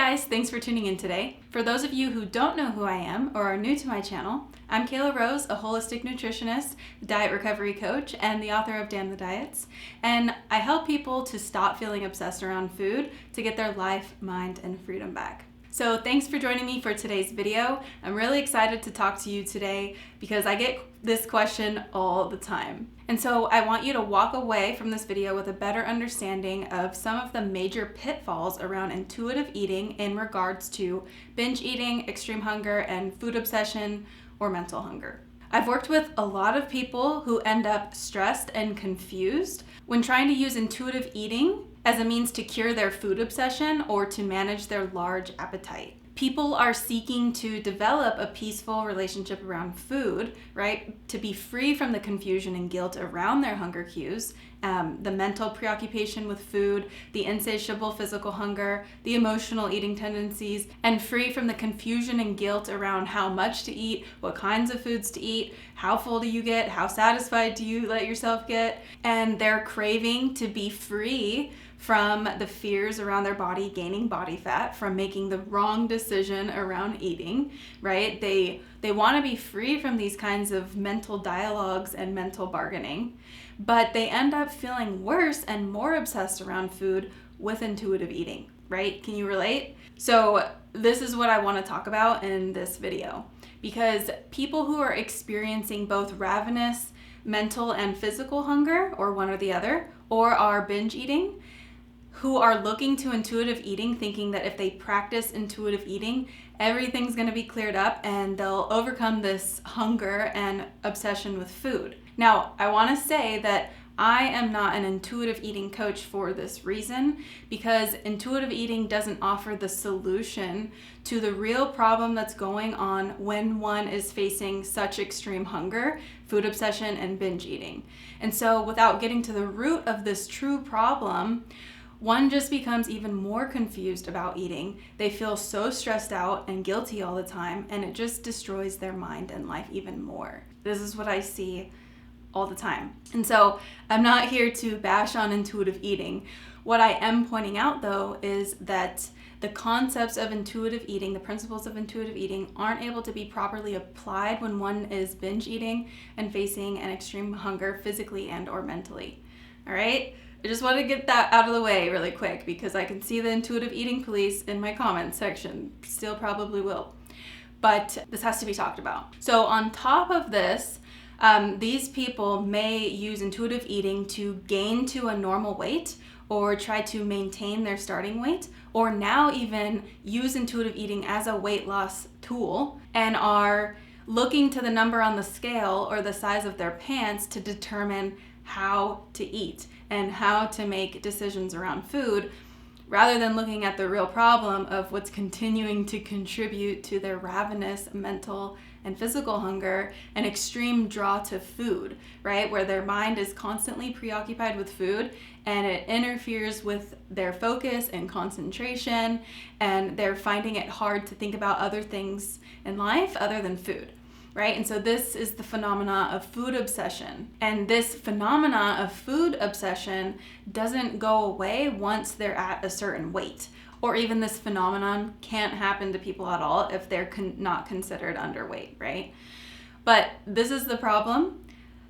guys, thanks for tuning in today. For those of you who don't know who I am or are new to my channel, I'm Kayla Rose, a holistic nutritionist, diet recovery coach, and the author of Damn the Diets. And I help people to stop feeling obsessed around food to get their life, mind, and freedom back. So thanks for joining me for today's video. I'm really excited to talk to you today because I get this question all the time. And so I want you to walk away from this video with a better understanding of some of the major pitfalls around intuitive eating in regards to binge eating, extreme hunger, and food obsession or mental hunger. I've worked with a lot of people who end up stressed and confused when trying to use intuitive eating as a means to cure their food obsession or to manage their large appetite. People are seeking to develop a peaceful relationship around food, right? To be free from the confusion and guilt around their hunger cues, the mental preoccupation with food, the insatiable physical hunger, the emotional eating tendencies, and free from the confusion and guilt around how much to eat, what kinds of foods to eat, how full do you get, how satisfied do you let yourself get, and their craving to be free from the fears around their body gaining body fat, from making the wrong decision around eating, right? They want to be free from these kinds of mental dialogues and mental bargaining, but they end up feeling worse and more obsessed around food with intuitive eating, right? Can you relate? So this is what I want to talk about in this video, because people who are experiencing both ravenous mental and physical hunger, or one or the other, or are binge eating, who are looking to intuitive eating thinking that if they practice intuitive eating, everything's going to be cleared up and they'll overcome this hunger and obsession with food. Now, I want to say that I am not an intuitive eating coach for this reason, because intuitive eating doesn't offer the solution to the real problem that's going on when one is facing such extreme hunger, food obsession, and binge eating. And so without getting to the root of this true problem, one just becomes even more confused about eating. They feel so stressed out and guilty all the time, and it just destroys their mind and life even more. This is what I see all the time. And so I'm not here to bash on intuitive eating. What I am pointing out, though, is that the concepts of intuitive eating, the principles of intuitive eating, aren't able to be properly applied when one is binge eating and facing an extreme hunger physically and or mentally. All right? I just want to get that out of the way really quick because I can see the intuitive eating police in my comments section. Still probably will. But this has to be talked about. So on top of this, these people may use intuitive eating to gain to a normal weight or try to maintain their starting weight, or now even use intuitive eating as a weight loss tool and are looking to the number on the scale or the size of their pants to determine how to eat and how to make decisions around food, rather than looking at the real problem of what's continuing to contribute to their ravenous mental and physical hunger and extreme draw to food, right? Where their mind is constantly preoccupied with food and it interferes with their focus and concentration, and they're finding it hard to think about other things in life other than food. Right? And so this is the phenomena of food obsession. And this phenomena of food obsession doesn't go away once they're at a certain weight. Or even this phenomenon can't happen to people at all if they're not considered underweight, right? But this is the problem.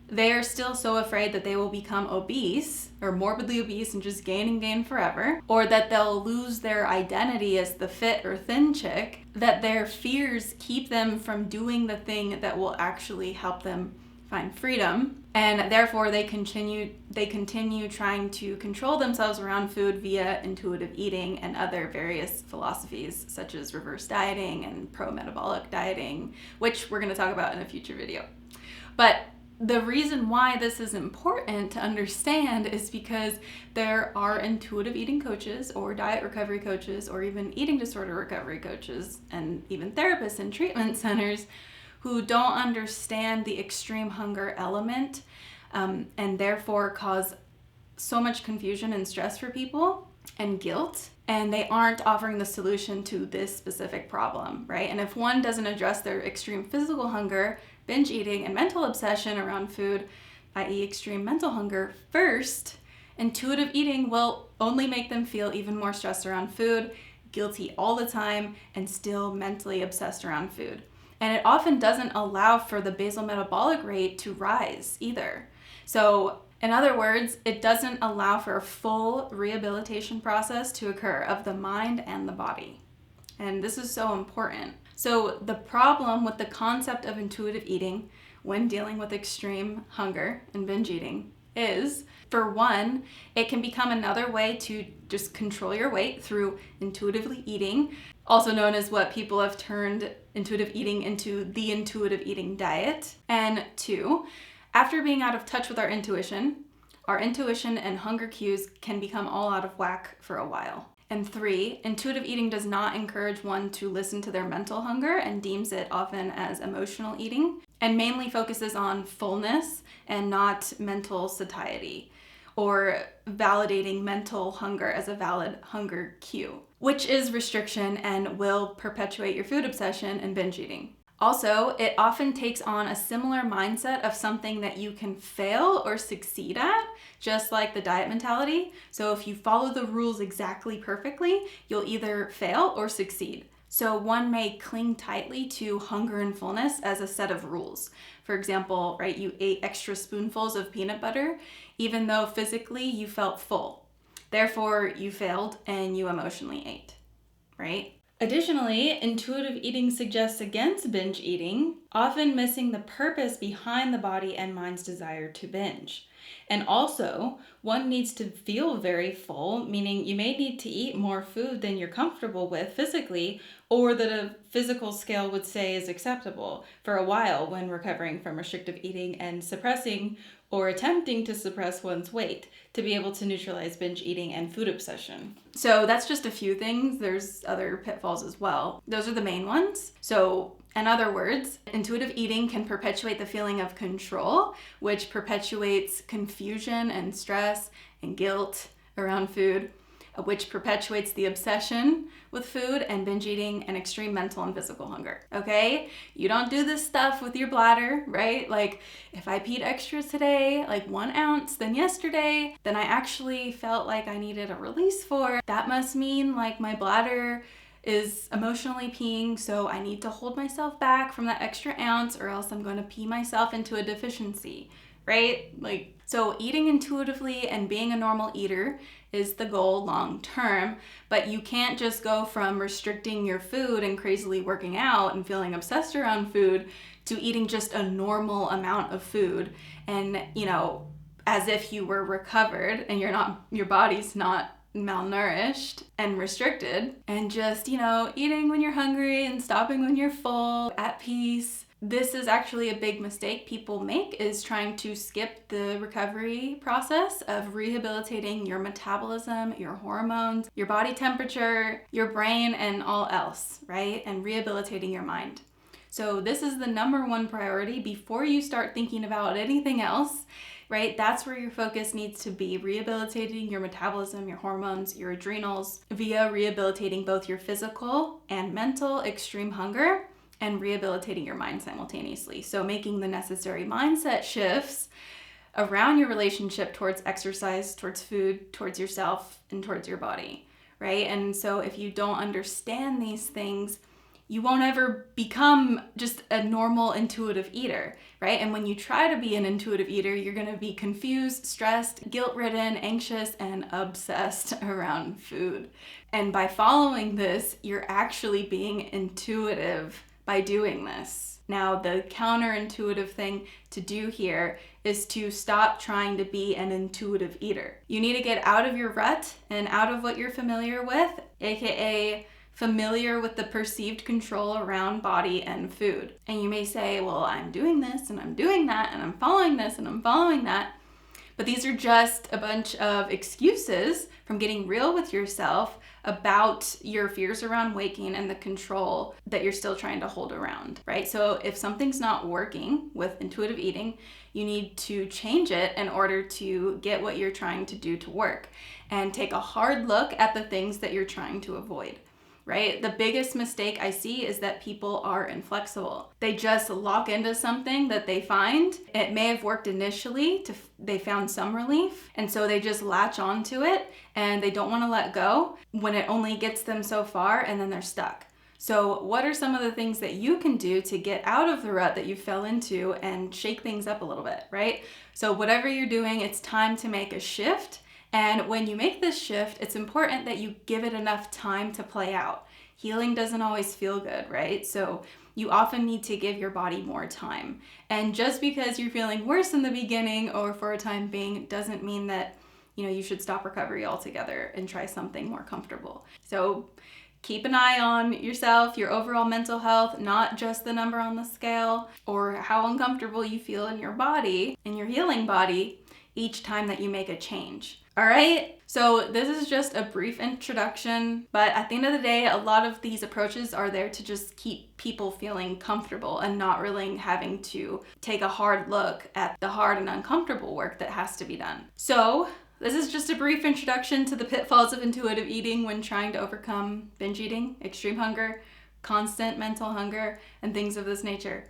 They are still so afraid that they will become obese or morbidly obese and just gain forever, or that they'll lose their identity as the fit or thin chick, that their fears keep them from doing the thing that will actually help them find freedom. And therefore they continue trying to control themselves around food via intuitive eating and other various philosophies such as reverse dieting and pro-metabolic dieting, which we're going to talk about in a future video. But the reason why this is important to understand is because there are intuitive eating coaches or diet recovery coaches or even eating disorder recovery coaches and even therapists in treatment centers who don't understand the extreme hunger element and therefore cause so much confusion and stress for people and guilt, and they aren't offering the solution to this specific problem, right? And if one doesn't address their extreme physical hunger, binge eating, and mental obsession around food, i.e. extreme mental hunger first, intuitive eating will only make them feel even more stressed around food, guilty all the time, and still mentally obsessed around food. And it often doesn't allow for the basal metabolic rate to rise either. So in other words, it doesn't allow for a full rehabilitation process to occur of the mind and the body. And this is so important. So the problem with the concept of intuitive eating when dealing with extreme hunger and binge eating is, for one, it can become another way to just control your weight through intuitively eating, also known as what people have turned intuitive eating into the intuitive eating diet. And two, after being out of touch with our intuition and hunger cues can become all out of whack for a while. And three, intuitive eating does not encourage one to listen to their mental hunger and deems it often as emotional eating, and mainly focuses on fullness and not mental satiety, or validating mental hunger as a valid hunger cue, which is restriction and will perpetuate your food obsession and binge eating. Also, it often takes on a similar mindset of something that you can fail or succeed at, just like the diet mentality. So if you follow the rules exactly perfectly, you'll either fail or succeed. So one may cling tightly to hunger and fullness as a set of rules. For example, right, you ate extra spoonfuls of peanut butter, even though physically you felt full. Therefore, you failed and you emotionally ate, right? Additionally, intuitive eating suggests against binge eating, often missing the purpose behind the body and mind's desire to binge. And also, one needs to feel very full, meaning you may need to eat more food than you're comfortable with physically, or that a physical scale would say is acceptable for a while when recovering from restrictive eating and suppressing or attempting to suppress one's weight to be able to neutralize binge eating and food obsession. So that's just a few things. There's other pitfalls as well. Those are the main ones. So in other words, intuitive eating can perpetuate the feeling of control, which perpetuates confusion and stress and guilt around food, which perpetuates the obsession with food and binge eating and extreme mental and physical hunger. Okay? You don't do this stuff with your bladder, right? Like, if I peed extra today, like 1 ounce than yesterday, then I actually felt like I needed a release for. That must mean like my bladder is emotionally peeing, so I need to hold myself back from that extra ounce or else I'm going to pee myself into a deficiency, right? Like, so eating intuitively and being a normal eater is the goal long term, but you can't just go from restricting your food and crazily working out and feeling obsessed around food to eating just a normal amount of food and, as if you were recovered and your body's not malnourished and restricted, and just, eating when you're hungry and stopping when you're full, at peace. This is actually a big mistake people make, is trying to skip the recovery process of rehabilitating your metabolism, your hormones, your body temperature, your brain, and all else, right? And rehabilitating your mind. So this is the number one priority before you start thinking about anything else, right? That's where your focus needs to be, rehabilitating your metabolism, your hormones, your adrenals, via rehabilitating both your physical and mental extreme hunger, and rehabilitating your mind simultaneously. So making the necessary mindset shifts around your relationship towards exercise, towards food, towards yourself, and towards your body, right? And so if you don't understand these things, you won't ever become just a normal intuitive eater, right? And when you try to be an intuitive eater, you're going to be confused, stressed, guilt-ridden, anxious, and obsessed around food. And by following this, you're actually being intuitive by doing this. Now, the counterintuitive thing to do here is to stop trying to be an intuitive eater. You need to get out of your rut and out of what you're familiar with, aka familiar with the perceived control around body and food. And you may say, well, I'm doing this and I'm doing that and I'm following this and I'm following that. But these are just a bunch of excuses from getting real with yourself about your fears around weight gain and the control that you're still trying to hold around, right? So if something's not working with intuitive eating, you need to change it in order to get what you're trying to do to work, and take a hard look at the things that you're trying to avoid. right? The biggest mistake I see is that people are inflexible. They just lock into something that they find. It may have worked initially, they found some relief, and so they just latch onto it and they don't want to let go when it only gets them so far, and then they're stuck. So what are some of the things that you can do to get out of the rut that you fell into and shake things up a little bit, right? So whatever you're doing, it's time to make a shift. And when you make this shift, it's important that you give it enough time to play out. Healing doesn't always feel good, right? So you often need to give your body more time. And just because you're feeling worse in the beginning or for a time being doesn't mean that, you should stop recovery altogether and try something more comfortable. So keep an eye on yourself, your overall mental health, not just the number on the scale or how uncomfortable you feel in your body, in your healing body, each time that you make a change. All right, so this is just a brief introduction, but at the end of the day, a lot of these approaches are there to just keep people feeling comfortable and not really having to take a hard look at the hard and uncomfortable work that has to be done. So this is just a brief introduction to the pitfalls of intuitive eating when trying to overcome binge eating, extreme hunger, constant mental hunger, and things of this nature.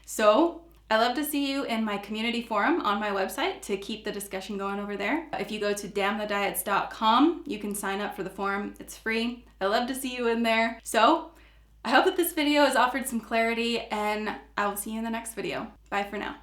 So I love to see you in my community forum on my website to keep the discussion going over there. If you go to damnthediets.com, you can sign up for the forum. It's free. I love to see you in there. So I hope that this video has offered some clarity, and I will see you in the next video. Bye for now.